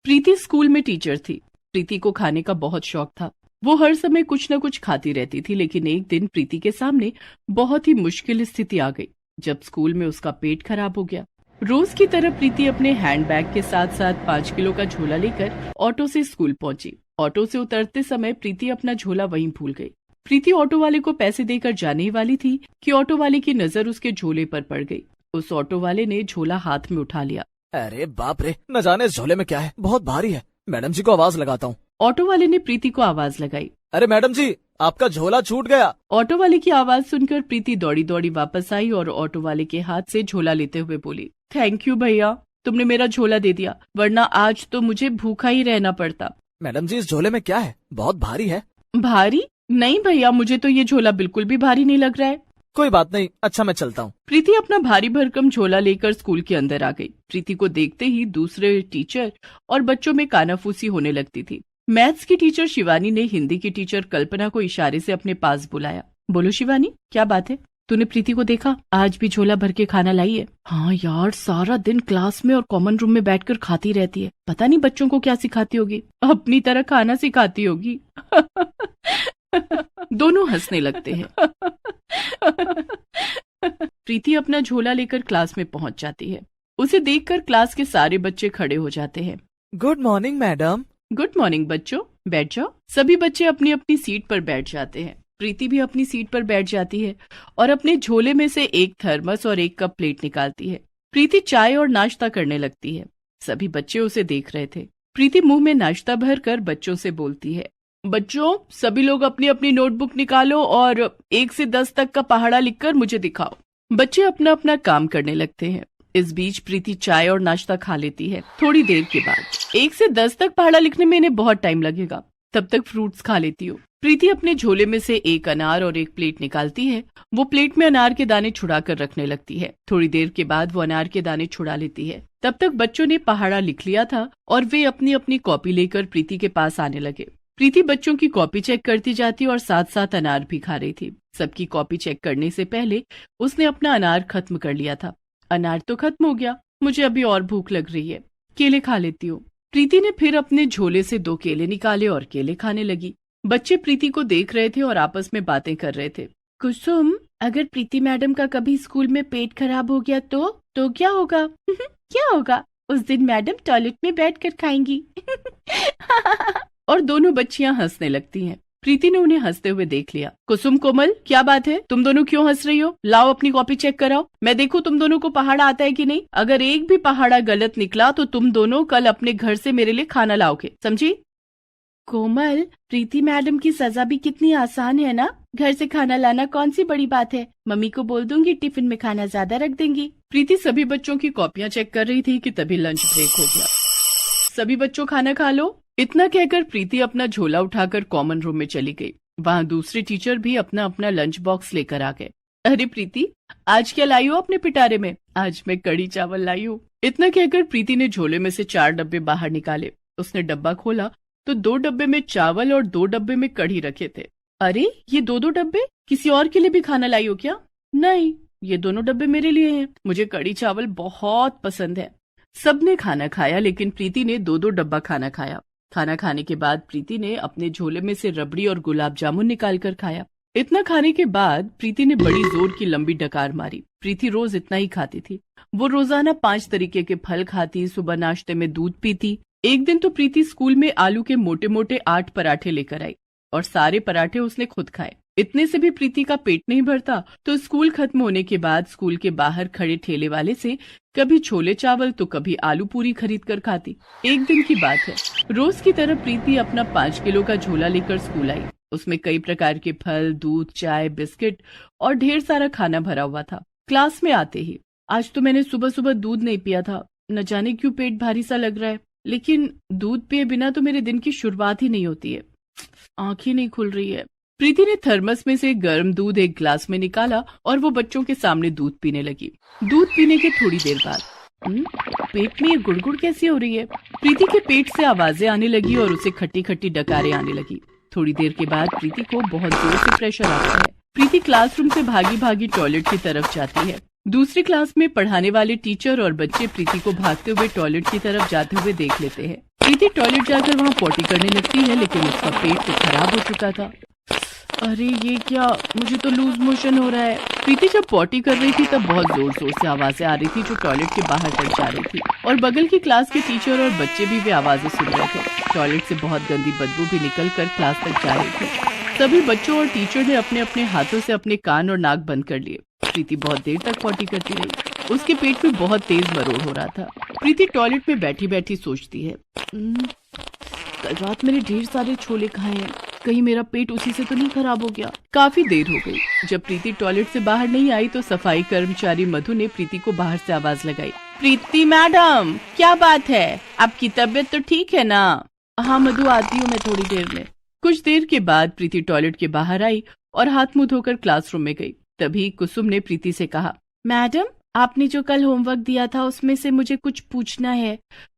प्रीति school में teacher थी। प्रीति को खाने का बहुत शौक था। वो हर समय कुछ न कुछ खाती रहती थी, लेकिन एक दिन प्रीति के सामने बहुत ही मुश्किल स्थिति आ गई जब स्कूल में उसका पेट खराब हो गया। रोज की तरह प्रीति अपने हैंडबैग के साथ साथ 5 किलो का झोला लेकर ऑटो से स्कूल पहुंची। ऑटो से उतरते समय प्रीति अपना झोला वहीं भूल गई। प्रीति ऑटो वाले को पैसे देकर जाने ही वाली थी कि ऑटो वाले की नजर उसके झोले पर पड़ गई। उस ऑटो वाले ने झोला हाथ में उठा लिया। अरे बाप रे, न जाने इस झोले में क्या है, बहुत भारी है। मैडम जी को आवाज लगाता हूँ। ऑटो वाले ने प्रीति को आवाज लगाई। अरे मैडम जी, आपका झोला छूट गया। ऑटो वाले की आवाज सुनकर प्रीति दौड़ी दौड़ी वापस आई और ऑटो वाले के हाथ से झोला लेते हुए बोली, थैंक यू भैया, तुमने मेरा झोला दे दिया, वरना आज तो मुझे भूखा ही रहना पड़ता। मैडम जी, इस झोले में क्या है, बहुत भारी है। भारी? नहीं भैया, मुझे तो ये झोला बिल्कुल भी भारी नहीं लग रहा है। कोई बात नहीं, अच्छा मैं चलता हूँ। प्रीति अपना भारी भरकम झोला लेकर स्कूल के अंदर आ गई। प्रीति को देखते ही दूसरे टीचर और बच्चों में कानाफूसी होने लगती थी। मैथ्स की टीचर शिवानी ने हिंदी की टीचर कल्पना को इशारे से अपने पास बुलाया। बोलो शिवानी, क्या बात है? तूने प्रीति को देखा? आज भी झोला भर के खाना लाई है। हाँ यार, सारा दिन क्लास में और कॉमन रूम में बैठकर खाती रहती है। पता नहीं बच्चों को क्या सिखाती होगी, अपनी तरह खाना सिखाती होगी। दोनों हंसने लगते हैं। प्रीति अपना झोला लेकर क्लास में पहुंच जाती है। उसे देखकर क्लास के सारे बच्चे खड़े हो जाते हैं। Good morning madam. Good morning बच्चों, बैठ जाओ। सभी बच्चे अपनी अपनी सीट पर बैठ जाते हैं। प्रीति भी अपनी सीट पर बैठ जाती है और अपने झोले में से एक थर्मस और एक कप प्लेट निकालती है। प्रीति चाय और नाश्ता करने लगती है। सभी बच्चे उसे देख रहे थे। प्रीति मुंह में नाश्ता भरकर बच्चों से बोलती है, बच्चों सभी लोग अपनी अपनी नोटबुक निकालो और 1 से 10 तक का पहाड़ा लिखकर मुझे दिखाओ। बच्चे अपना अपना काम करने लगते हैं। इस बीच प्रीति चाय और नाश्ता खा लेती है। थोड़ी देर के बाद 1 से 10 तक पहाड़ा लिखने में इन्हें बहुत टाइम लगेगा, तब तक फ्रूट्स खा लेती हूँ। प्रीति अपने झोले में से एक अनार और एक प्लेट निकालती है। वो प्लेट में अनार के दाने छुड़ा कर रखने लगती है। थोड़ी देर के बाद वो अनार के दाने छुड़ा लेती है। तब तक बच्चों ने पहाड़ा लिख लिया था और वे अपनी अपनी कॉपी लेकर प्रीति के पास आने लगे। प्रीति बच्चों की कॉपी चेक करती जाती और साथ साथ अनार भी खा रही थी। सबकी कॉपी चेक करने से पहले उसने अपना अनार खत्म कर लिया था। अनार तो खत्म हो गया, मुझे अभी और भूख लग रही है, केले खा लेती हूँ। प्रीति ने फिर अपने झोले से 2 केले निकाले और केले खाने लगी। बच्चे प्रीति को देख रहे थे और आपस में बातें कर रहे थे। कुसुम, अगर प्रीति मैडम का कभी स्कूल में पेट खराब हो गया तो क्या होगा? क्या होगा? उस दिन मैडम टॉयलेट में बैठकर खाएंगी। और दोनों बच्चियां हंसने लगती हैं। प्रीति ने उन्हें हंसते हुए देख लिया। कुसुम, कोमल, क्या बात है? तुम दोनों क्यों हंस रही हो? लाओ अपनी कॉपी चेक कराओ, मैं देखूं तुम दोनों को पहाड़ा आता है कि नहीं। अगर एक भी पहाड़ा गलत निकला तो तुम दोनों कल अपने घर से मेरे लिए खाना लाओगे, समझी? कोमल, प्रीति मैडम की सजा भी कितनी आसान है ना। घर से खाना लाना कौन सी बड़ी बात है। मम्मी को बोल दूंगी, टिफिन में खाना ज्यादा रख देंगी। प्रीति सभी बच्चों की कॉपियां चेक कर रही थी कि तभी लंच ब्रेक हो गया। सभी बच्चों खाना खा लो। इतना कहकर प्रीति अपना झोला उठाकर कॉमन रूम में चली गई। वहाँ दूसरे टीचर भी अपना अपना लंच बॉक्स लेकर आ गए। अरे प्रीति, आज क्या लाई हो अपने पिटारे में? आज मैं कढ़ी चावल लाई हूँ। इतना कहकर प्रीति ने झोले में से 4 डब्बे बाहर निकाले। उसने डब्बा खोला तो 2 डब्बे में चावल और 2 डब्बे में कढ़ी रखे थे। अरे, ये 2-2 डब्बे? किसी और के लिए भी खाना लाई हो क्या? नहीं, ये दोनों डब्बे मेरे लिए हैं। मुझे कढ़ी चावल बहुत पसंद है। सबने खाना खाया, लेकिन प्रीति ने 2-2 डब्बा खाना खाया। खाना खाने के बाद प्रीति ने अपने झोले में से रबड़ी और गुलाब जामुन निकाल कर खाया। इतना खाने के बाद प्रीति ने बड़ी जोर की लंबी डकार मारी। प्रीति रोज इतना ही खाती थी। वो रोजाना 5 तरीके के फल खाती, सुबह नाश्ते में दूध पीती। एक दिन तो प्रीति स्कूल में आलू के मोटे मोटे 8 पराठे लेकर आई और सारे पराठे उसने खुद खाए। इतने से भी प्रीति का पेट नहीं भरता तो स्कूल खत्म होने के बाद स्कूल के बाहर खड़े ठेले वाले से कभी छोले चावल तो कभी आलू पूरी खरीद कर खाती। एक दिन की बात है, रोज की तरह प्रीति अपना 5 किलो का झोला लेकर स्कूल आई। उसमें कई प्रकार के फल, दूध, चाय, बिस्किट और ढेर सारा खाना भरा हुआ था। क्लास में आते ही, आज तो मैंने सुबह सुबह दूध नहीं पिया था, न जाने क्यों पेट भारी सा लग रहा है, लेकिन दूध पिए बिना तो मेरे दिन की शुरुआत ही नहीं होती है। आँख ही नहीं खुल रही है। प्रीति ने थर्मस में से गर्म दूध एक ग्लास में निकाला और वो बच्चों के सामने दूध पीने लगी। दूध पीने के थोड़ी देर बाद पेट में ये गुड़गुड़ कैसी हो रही है? प्रीति के पेट से आवाजें आने लगी और उसे खट्टी खट्टी डकारें आने लगी। थोड़ी देर के बाद प्रीति को बहुत जोर से प्रेशर आता है। प्रीति क्लासरूम से भागी भागी टॉयलेट की तरफ जाती है। दूसरी क्लास में पढ़ाने वाले टीचर और बच्चे प्रीति को भागते हुए टॉयलेट की तरफ जाते हुए देख लेते हैं। प्रीति टॉयलेट जाकर वहाँ पॉटी करने लगती है, लेकिन उसका पेट तो खराब हो चुका था। अरे ये क्या, मुझे तो लूज मोशन हो रहा है। प्रीति जब पॉटी कर रही थी तब बहुत जोर जोर से आवाजें आ रही थी जो टॉयलेट के बाहर तक जा रही थी, और बगल की क्लास के टीचर और बच्चे भी वे आवाजें सुन रहे थे। टॉयलेट से बहुत गंदी बदबू भी निकल कर क्लास तक जा रही थी। सभी बच्चों और टीचर ने अपने अपने हाथों से अपने कान और नाक बंद कर लिए। प्रीति बहुत देर तक पॉटी करती रही। उसके पेट में बहुत तेज मरोड़ हो रहा था। प्रीति टॉयलेट में बैठी बैठी सोचती है, कल रात मैंने ढेर सारे छोले खाए हैं, कहीं मेरा पेट उसी से तो नहीं खराब हो गया। काफी देर हो गई। जब प्रीति टॉयलेट से बाहर नहीं आई तो सफाई कर्मचारी मधु ने प्रीति को बाहर से आवाज लगाई, प्रीति मैडम, क्या बात है, आपकी तबीयत तो ठीक है ना? हाँ मधु, आती हूँ मैं थोड़ी देर में। कुछ देर के बाद प्रीति टॉयलेट के बाहर आई और हाथ मुंह धोकर क्लासरूम में गई। तभी कुसुम ने प्रीति से कहा, मैडम, आपने जो कल होमवर्क दिया था उसमें से मुझे कुछ पूछना है।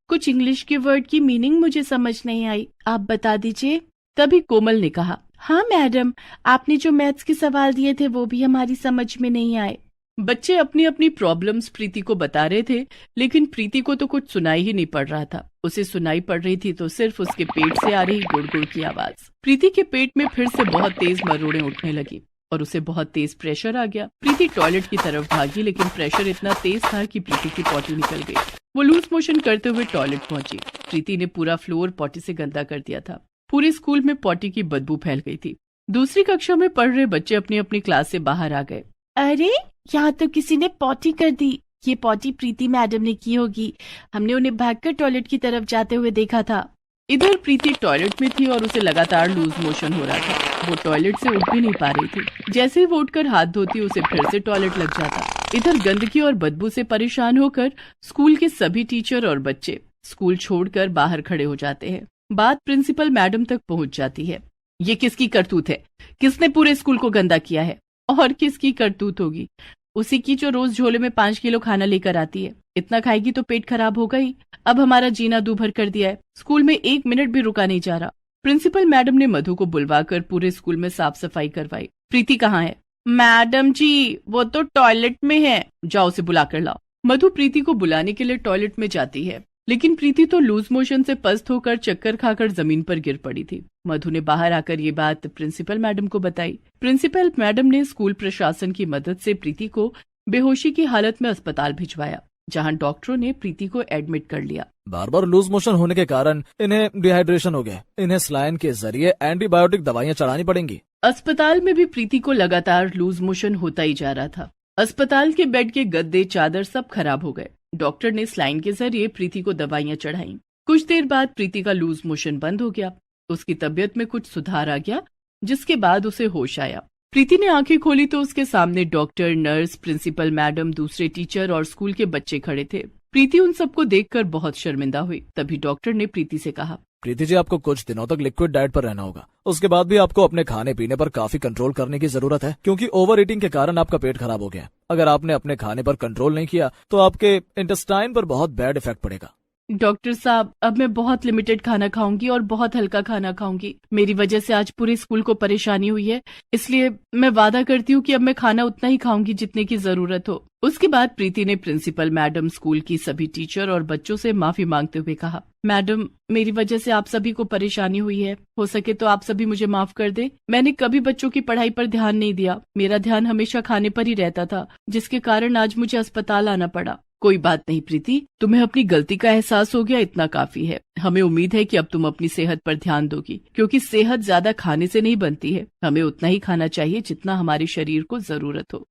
कुछ इंग्लिश के वर्ड की मीनिंग मुझे समझ नहीं आई, आप बता दीजिए। तभी कोमल ने कहा, हाँ मैडम, आपने जो मैथ्स के सवाल दिए थे वो भी हमारी समझ में नहीं आए। बच्चे अपनी अपनी प्रॉब्लम्स प्रीति को बता रहे थे, लेकिन प्रीति को तो कुछ सुनाई ही नहीं पड़ रहा था। उसे सुनाई पड़ रही थी तो सिर्फ उसके पेट से आ रही गुड़ गुड़ की आवाज। प्रीति के पेट में फिर से बहुत तेज मरोड़े उठने लगी और उसे बहुत तेज प्रेशर आ गया। प्रीति टॉयलेट की तरफ भागी, लेकिन प्रेशर इतना तेज था कि प्रीति की पॉटी निकल गई। वो लूज मोशन करते हुए टॉयलेट पहुंची। प्रीति ने पूरा फ्लोर पॉटी से गंदा कर दिया था। पूरे स्कूल में पॉटी की बदबू फैल गई थी। दूसरी कक्षा में पढ़ रहे बच्चे अपनी अपनी क्लास से बाहर आ गए। अरे, यहाँ तो किसी ने पॉटी कर दी। ये पॉटी प्रीति मैडम ने की होगी, हमने उन्हें भागकर टॉयलेट की तरफ जाते हुए देखा था। इधर प्रीति टॉयलेट में थी और उसे लगातार लूज मोशन हो रहा था। वो टॉयलेट से उठ भी नहीं पा रही थी। जैसे ही वो उठकर हाथ धोती उसे फिर से टॉयलेट लग जाता। इधर गंदगी और बदबू से परेशान होकर स्कूल के सभी टीचर और बच्चे स्कूल छोड़कर बाहर खड़े हो जाते हैं। बात प्रिंसिपल मैडम तक पहुंच जाती है। ये किसकी करतूत है? किसने पूरे स्कूल को गंदा किया है? और किसकी करतूत होगी? उसी की जो रोज झोले में 5 किलो खाना लेकर आती है। इतना खाएगी तो पेट खराब होगा ही। अब हमारा जीना दूभर कर दिया है। स्कूल में 1 मिनट भी रुका नहीं जा रहा। प्रिंसिपल मैडम ने मधु को बुलवाकर पूरे स्कूल में साफ सफाई करवाई। प्रीति कहाँ है? मैडम जी, वो तो टॉयलेट में है, जाओ उसे बुला कर लाओ। मधु प्रीति को बुलाने के लिए टॉयलेट में जाती है, लेकिन प्रीति तो लूज मोशन से पस्त होकर चक्कर खाकर जमीन पर गिर पड़ी थी। मधु ने बाहर आकर ये बात प्रिंसिपल मैडम को बताई। प्रिंसिपल मैडम ने स्कूल प्रशासन की मदद से प्रीति को बेहोशी की हालत में अस्पताल भिजवाया, जहां डॉक्टरों ने प्रीति को एडमिट कर लिया। बार बार लूज मोशन होने के कारण इन्हें डिहाइड्रेशन हो गया। इन्हें सलाइन के जरिए एंटीबायोटिक दवाइयाँ चढ़ानी पड़ेंगी। अस्पताल में भी प्रीति को लगातार लूज मोशन होता ही जा रहा था। अस्पताल के बेड के गद्दे, चादर सब खराब हो गए। डॉक्टर ने सलाइन के जरिए प्रीति को दवाइयाँ चढ़ाई। कुछ देर बाद प्रीति का लूज मोशन बंद हो गया। उसकी तबीयत में कुछ सुधार आ गया, जिसके बाद उसे होश आया। प्रीति ने आंखें खोली तो उसके सामने डॉक्टर, नर्स, प्रिंसिपल मैडम, दूसरे टीचर और स्कूल के बच्चे खड़े थे। प्रीति उन सबको देखकर बहुत शर्मिंदा हुई। तभी डॉक्टर ने प्रीति से कहा, प्रीति जी, आपको कुछ दिनों तक लिक्विड डाइट पर रहना होगा। उसके बाद भी आपको अपने खाने पीने पर काफी कंट्रोल करने की जरूरत है, क्योंकि ओवर ईटिंग के कारण आपका पेट खराब हो गया। अगर आपने अपने खाने पर कंट्रोल नहीं किया तो आपके इंटेस्टाइन पर बहुत बैड इफेक्ट पड़ेगा। डॉक्टर साहब, अब मैं बहुत लिमिटेड खाना खाऊंगी और बहुत हल्का खाना खाऊंगी। मेरी वजह से आज पूरे स्कूल को परेशानी हुई है, इसलिए मैं वादा करती हूँ कि अब मैं खाना उतना ही खाऊंगी जितने की जरूरत हो। उसके बाद प्रीति ने प्रिंसिपल मैडम, स्कूल की सभी टीचर और बच्चों से माफी मांगते हुए कहा, मैडम, मेरी वजह से आप सभी को परेशानी हुई है। हो सके तो आप सभी मुझे माफ कर दें। मैंने कभी बच्चों की पढ़ाई पर ध्यान नहीं दिया। मेरा ध्यान हमेशा खाने पर ही रहता था, जिसके कारण आज मुझे अस्पताल आना पड़ा। कोई बात नहीं प्रीति, तुम्हें अपनी गलती का एहसास हो गया, इतना काफी है। हमें उम्मीद है कि अब तुम अपनी सेहत पर ध्यान दोगी, क्योंकि सेहत ज्यादा खाने से नहीं बनती है। हमें उतना ही खाना चाहिए जितना हमारे शरीर को जरूरत हो।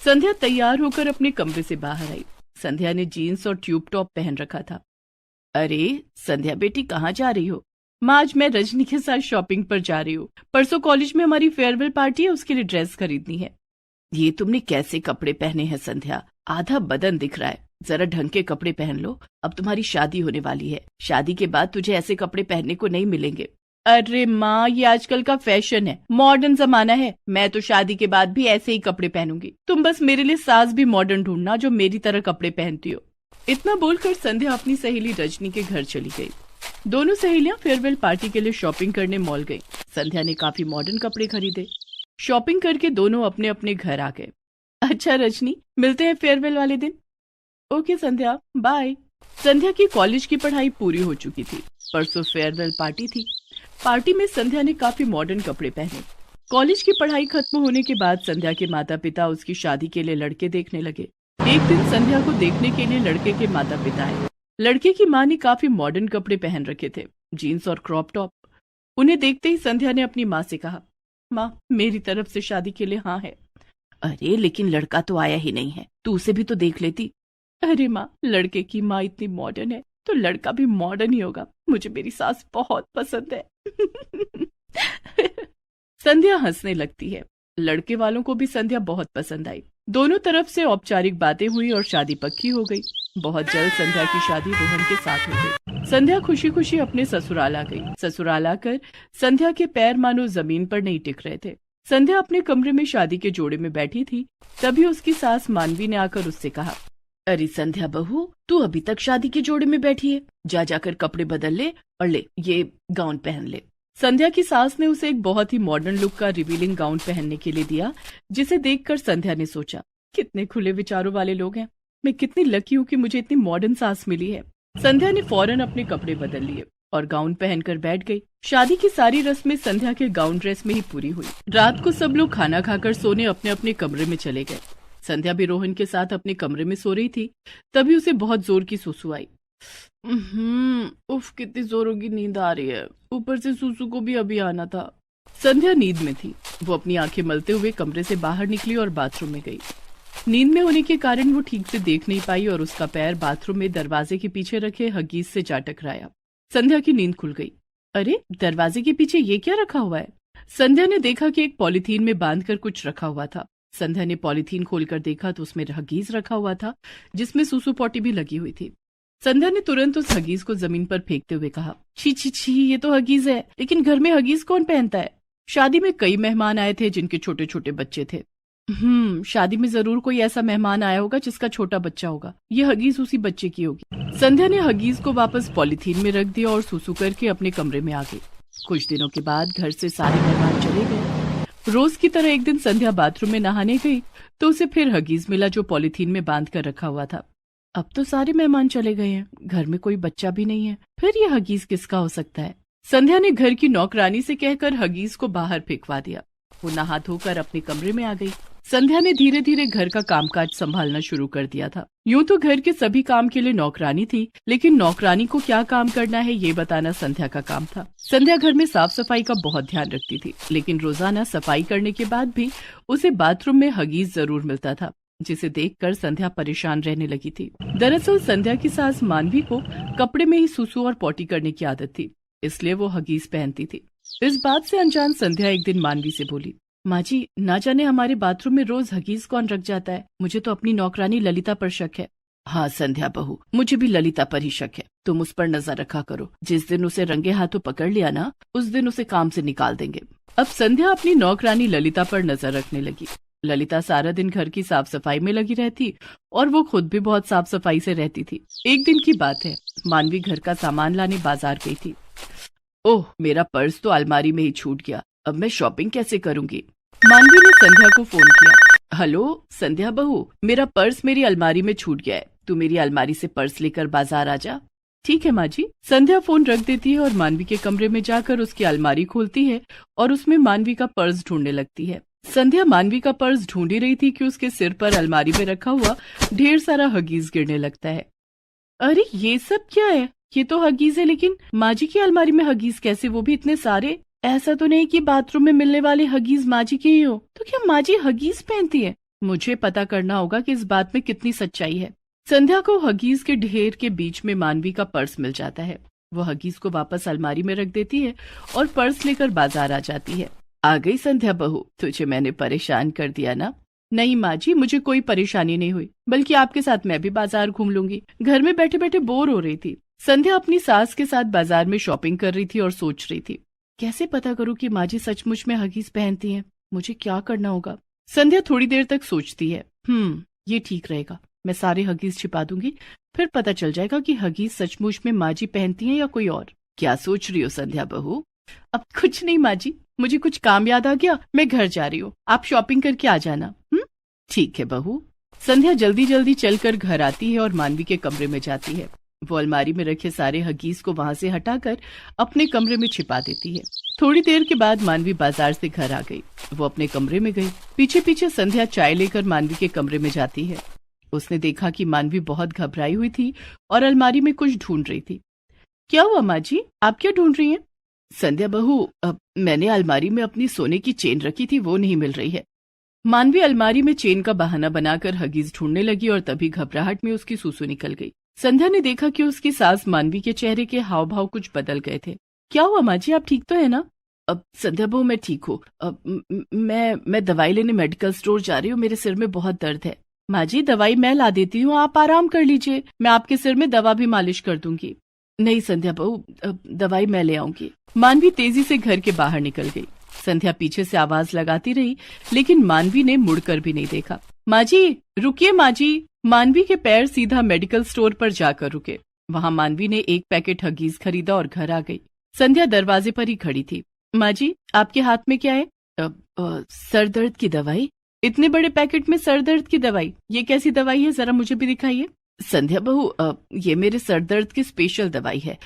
संध्या तैयार होकर अपने कमरे से बाहर आई। संध्या ने जीन्स और ट्यूब टॉप पहन रखा था। अरे संध्या बेटी, कहाँ जा रही हो? माँ, आज मैं रजनी के साथ शॉपिंग पर जा रही हूँ। परसों कॉलेज में हमारी फेयरवेल पार्टी है, उसके लिए ड्रेस खरीदनी है। ये तुमने कैसे कपड़े पहने हैं संध्या? आधा बदन दिख रहा है। जरा ढंग के कपड़े पहन लो, अब तुम्हारी शादी होने वाली है। शादी के बाद तुझे ऐसे कपड़े पहनने को नहीं मिलेंगे। अरे माँ, ये आजकल का फैशन है, मॉडर्न जमाना है। मैं तो शादी के बाद भी ऐसे ही कपड़े पहनूंगी। तुम बस मेरे लिए सास भी मॉडर्न ढूंढना जो मेरी तरह कपड़े पहनती हो। इतना बोलकर संध्या अपनी सहेली रजनी के घर चली गई। दोनों सहेलियां फेयरवेल पार्टी के लिए शॉपिंग करने मॉल गई। संध्या ने काफी मॉडर्न कपड़े खरीदे। शॉपिंग करके दोनों अपने अपने घर आ गए। अच्छा रजनी, मिलते हैं फेयरवेल वाले दिन। ओके संध्या, बाय। संध्या की कॉलेज की पढ़ाई पूरी हो चुकी थी। परसों फेयरवेल पार्टी थी। पार्टी में संध्या ने काफी मॉडर्न कपड़े पहने। कॉलेज की पढ़ाई खत्म होने के बाद संध्या के माता पिता उसकी शादी के लिए लड़के देखने लगे। एक दिन संध्या को देखने के लिए लड़के के माता पिता आए। लड़के की माँ ने काफी मॉडर्न कपड़े पहन रखे थे, जीन्स और क्रॉप टॉप। उन्हें देखते ही संध्या ने अपनी माँ से कहा, माँ मेरी तरफ से शादी के लिए हाँ है। अरे लेकिन लड़का तो आया ही नहीं है, तू उसे भी तो देख लेती। अरे माँ, लड़के की माँ इतनी मॉडर्न है तो लड़का भी मॉडर्न ही होगा। मुझे मेरी सास बहुत पसंद है। संध्या हंसने लगती है। लड़के वालों को भी संध्या बहुत पसंद आई। दोनों तरफ से औपचारिक बातें हुई और शादी पक्की हो गई। बहुत जल्द संध्या की शादी रोहन के साथ हो गई। संध्या खुशी खुशी अपने ससुराल आ गई। ससुराल आकर संध्या के पैर मानो जमीन पर नहीं टिक रहे थे। संध्या अपने कमरे में शादी के जोड़े में बैठी थी, तभी उसकी सास मानवी ने आकर उससे कहा, अरे संध्या बहू, तू अभी तक शादी के जोड़े में बैठी है, जा जाकर कपड़े बदल ले और ले ये गाउन पहन ले। संध्या की सास ने उसे एक बहुत ही मॉडर्न लुक का रिवीलिंग गाउन पहनने के लिए दिया, जिसे देखकर संध्या ने सोचा, कितने खुले विचारों वाले लोग हैं। मैं कितनी लकी हूँ कि मुझे इतनी मॉडर्न सास मिली है। संध्या ने फौरन अपने कपड़े बदल लिए और गाउन पहनकर बैठ गई। शादी की सारी रस्में संध्या के गाउन ड्रेस में ही पूरी हुई। रात को सब लोग खाना खाकर सोने अपने अपने कमरे में चले गए। संध्या भी रोहन के साथ अपने कमरे में सो रही थी, तभी उसे बहुत जोर की सुसु आई। उफ, कितनी जोरों की नींद आ रही है। ऊपर से सुसु को भी अभी आना था। संध्या नींद में थी। वो अपनी आंखें मलते हुए कमरे से बाहर निकली और बाथरूम में गई। नींद में होने के कारण वो ठीक से देख नहीं पाई और उसका पैर बाथरूम में दरवाजे के पीछे रखे हगीज से जा टकराया। संध्या की नींद खुल गई। अरे, दरवाजे के पीछे ये क्या रखा हुआ है? संध्या ने देखा कि एक पॉलीथीन में बांधकर कुछ रखा हुआ था। संध्या ने पॉलीथीन खोलकर देखा तो उसमें हगीज रखा हुआ था, जिसमें सुसु पॉटी भी लगी हुई थी। संध्या ने तुरंत उस हगीज को जमीन पर फेंकते हुए कहा, छी छी छी, ये तो हगीज है। लेकिन घर में हगीज कौन पहनता है? शादी में कई मेहमान आए थे जिनके छोटे छोटे बच्चे थे। शादी में जरूर कोई ऐसा मेहमान आया होगा जिसका छोटा बच्चा होगा। ये हगीज उसी बच्चे की होगी। संध्या ने हगीज को वापस पॉलीथीन में रख दिया और सुसु करके अपने कमरे में आ गई। कुछ दिनों के बाद घर से सारे मेहमान चले गए। रोज की तरह एक दिन संध्या बाथरूम में नहाने गई तो उसे फिर हगीज मिला, जो पॉलीथीन में बांध कर रखा हुआ था। अब तो सारे मेहमान चले गए हैं, घर में कोई बच्चा भी नहीं है, फिर ये हगीज किसका हो सकता है? संध्या ने घर की नौकरानी से कहकर हगीज को बाहर फेंकवा दिया। वो नहा धोकर अपने कमरे में आ गई। संध्या ने धीरे धीरे घर का कामकाज संभालना शुरू कर दिया था। यूं तो घर के सभी काम के लिए नौकरानी थी, लेकिन नौकरानी को क्या काम करना है ये बताना संध्या का काम था। संध्या घर में साफ सफाई का बहुत ध्यान रखती थी, लेकिन रोजाना सफाई करने के बाद भी उसे बाथरूम में हगीज जरूर मिलता था, जिसे देखकर संध्या परेशान रहने लगी थी। दरअसल संध्या की सास मानवी को कपड़े में ही सुसु और पॉटी करने की आदत थी, इसलिए वो हगीज पहनती थी। इस बात से अनजान संध्या एक दिन मानवी से बोली, माँ जी, ना जाने हमारे बाथरूम में रोज हगीज कौन रख जाता है। मुझे तो अपनी नौकरानी ललिता पर शक है। हाँ संध्या बहू, मुझे भी ललिता पर ही शक है। तुम उस पर नजर रखा करो। जिस दिन उसे रंगे हाथों पकड़ लिया ना, उस दिन उसे काम से निकाल देंगे। अब संध्या अपनी नौकरानी ललिता पर नजर रखने लगी। ललिता सारा दिन घर की साफ सफाई में लगी रहती और वो खुद भी बहुत साफ सफाई से रहती थी। एक दिन की बात है, मानवी घर का सामान लाने बाजार गई थी। ओह, मेरा पर्स तो अलमारी में ही छूट गया। अब मैं शॉपिंग कैसे करूंगी? मानवी ने संध्या को फोन किया। हेलो संध्या बहू, मेरा पर्स मेरी अलमारी में छूट गया है। तू मेरी अलमारी से पर्स लेकर बाजार आ जा। ठीक है माँ जी। संध्या फोन रख देती है और मानवी के कमरे में जाकर उसकी अलमारी खोलती है और उसमें मानवी का पर्स ढूंढने लगती है। संध्या मानवी का पर्स ढूंढ ही रही थी कि उसके सिर पर अलमारी में रखा हुआ ढेर सारा हगीज गिरने लगता है। अरे ये सब क्या है? ये तो हगीज है, लेकिन माँ जी की अलमारी में हगीज कैसे, वो भी इतने सारे? ऐसा तो नहीं कि बाथरूम में मिलने वाले हगीज माँ जी के ही हो। तो क्या माँ जी हगीज पहनती है? मुझे पता करना होगा कि इस बात में कितनी सच्चाई है। संध्या को हगीज के ढेर के बीच में मानवी का पर्स मिल जाता है। वो हगीज को वापस अलमारी में रख देती है और पर्स लेकर बाजार आ जाती है। आ गई संध्या बहू, तुझे मैंने परेशान कर दिया ना? नहीं माँ जी, मुझे कोई परेशानी नहीं हुई, बल्कि आपके साथ मैं भी बाजार घूम लूंगी। घर में बैठे बैठे बोर हो रही थी। संध्या अपनी सास के साथ बाजार में शॉपिंग कर रही थी और सोच रही थी, कैसे पता करूं कि माँ जी सचमुच में हगीज पहनती हैं? मुझे क्या करना होगा? संध्या थोड़ी देर तक सोचती है। ये ठीक रहेगा। मैं सारे हगीज छिपा दूंगी, फिर पता चल जाएगा कि हगीज सचमुच में माँ जी पहनती हैं या कोई और। क्या सोच रही हो संध्या बहू? अब कुछ नहीं माँ जी, मुझे कुछ काम याद आ गया, मैं घर जा रही हूँ। आप शॉपिंग करके आ जाना। ठीक है बहू। संध्या जल्दी जल्दी चलकर घर आती है और मानवी के कमरे में जाती है। वो अलमारी में रखे सारे हगीज को वहां से हटाकर अपने कमरे में छिपा देती है। थोड़ी देर के बाद मानवी बाजार से घर आ गई। वो अपने कमरे में गई। पीछे पीछे संध्या चाय लेकर मानवी के कमरे में जाती है। उसने देखा कि मानवी बहुत घबराई हुई थी और अलमारी में कुछ ढूंढ रही थी। क्या हुआ माँ जी, आप क्या ढूंढ रही हैं? संध्या बहू, मैंने अलमारी में अपनी सोने की चेन रखी थी, वो नहीं मिल रही है। मानवी अलमारी में चेन का बहाना बनाकर हगीज ढूंढने लगी और तभी घबराहट में उसकी सूसू निकल गई। संध्या ने देखा कि उसकी सास मानवी के चेहरे के हाव भाव कुछ बदल गए थे। क्या हुआ माँ जी, आप ठीक तो है ना? अब संध्या बहू, मैं ठीक हूँ। मैं दवाई लेने मेडिकल स्टोर जा रही हूँ, मेरे सिर में बहुत दर्द है। माँ जी, दवाई मैं ला देती हूँ, आप आराम कर लीजिए, मैं आपके सिर में दवा भी मालिश कर दूंगी। नहीं संध्या बहू, दवाई मैं ले आऊंगी। मानवी तेजी से घर के बाहर निकल गई। संध्या पीछे से आवाज लगाती रही, लेकिन मानवी ने मुड़कर भी नहीं देखा। माँ जी, रुकिए माँ जी। मानवी के पैर सीधा मेडिकल स्टोर पर जाकर रुके। वहाँ मानवी ने एक पैकेट हगीज खरीदा और घर आ गई। संध्या दरवाजे पर ही खड़ी थी। माँ जी, आपके हाथ में क्या है? सर दर्द की दवाई। इतने बड़े पैकेट में सर दर्द की दवाई, ये कैसी दवाई है, जरा मुझे भी दिखाइए। संध्या बहू, ये मेरे सर दर्द की स्पेशल दवाई है।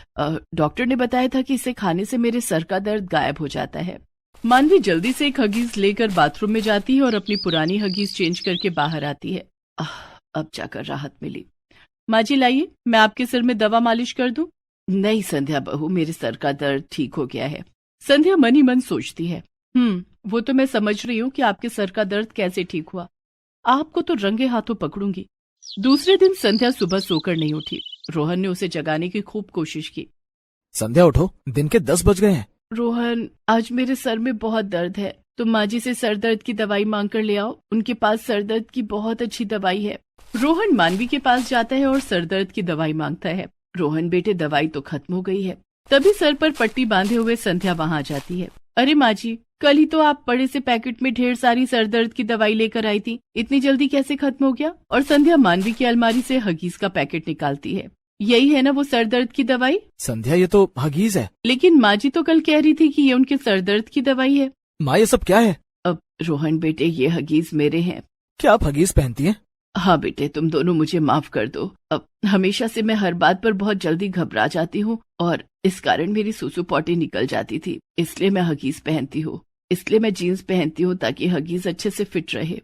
डॉक्टर ने बताया था कि इसे खाने से मेरे सर का दर्द गायब हो जाता है। मानवी जल्दी से एक हगीज लेकर बाथरूम में जाती है और अपनी पुरानी हगीज चेंज करके बाहर आती है। अब जाकर राहत मिली। माँ जी लाइए, मैं आपके सिर में दवा मालिश कर दूं। नहीं संध्या बहू, मेरे सर का दर्द ठीक हो गया है। संध्या मन ही मन सोचती है, वो तो मैं समझ रही हूँ कि आपके सर का दर्द कैसे ठीक हुआ। आपको तो रंगे हाथों पकड़ूंगी। दूसरे दिन संध्या सुबह सोकर नहीं उठी। रोहन ने उसे जगाने की खूब कोशिश की। संध्या उठो, दिन के 10 बज गए हैं। रोहन, आज मेरे सर में बहुत दर्द है, तुम माँ जी से सर दर्द की दवाई मांग कर ले आओ, उनके पास सर दर्द की बहुत अच्छी दवाई है। रोहन मानवी के पास जाता है और सर दर्द की दवाई मांगता है। रोहन बेटे, दवाई तो खत्म हो गई है। तभी सर पर पट्टी बांधे हुए संध्या वहां आ जाती है। अरे माँ जी, कल ही तो आप बड़े से पैकेट में ढेर सारी सर दर्द की दवाई लेकर आई थी, इतनी जल्दी कैसे खत्म हो गया? और संध्या मानवी की अलमारी से हगीज का पैकेट निकालती है। यही है ना वो सर दर्द की दवाई? संध्या, ये तो हगीज है। लेकिन माँ जी तो कल कह रही थी कि ये उनके सर दर्द की दवाई है। माँ, ये सब क्या है? अब रोहन बेटे, ये हगीज मेरे हैं। क्या आप हगीज पहनती हैं? हाँ बेटे, तुम दोनों मुझे माफ कर दो। अब हमेशा से मैं हर बात पर बहुत जल्दी घबरा जाती हूँ और इस कारण मेरी सूसू पॉटी निकल जाती थी, इसलिए मैं हगीज पहनती हूँ। इसलिए मैं जीन्स पहनती हूँ ताकि हगीज अच्छे से फिट रहे।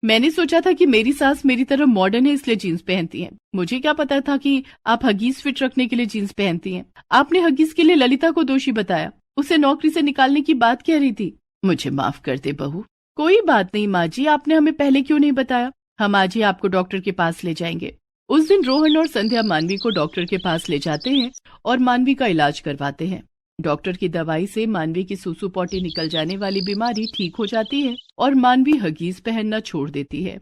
मैंने सोचा था कि मेरी सास मेरी तरह मॉडर्न है इसलिए जीन्स पहनती हैं। मुझे क्या पता था कि आप हगीज फिट रखने के लिए जीन्स पहनती हैं। आपने हगीज के लिए ललिता को दोषी बताया, उसे नौकरी से निकालने की बात कह रही थी। मुझे माफ कर दे बहू। कोई बात नहीं माँ जी, आपने हमें पहले क्यों नहीं बताया? हम आज ही आपको डॉक्टर के पास ले जाएंगे। उस दिन रोहन और संध्या मानवी को डॉक्टर के पास ले जाते हैं और मानवी का इलाज करवाते हैं। डॉक्टर की दवाई से मानवी की सूसू पॉटी निकल जाने वाली बीमारी ठीक हो जाती है और मानवी हगीज पहनना छोड़ देती है।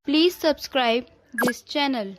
Please subscribe this channel.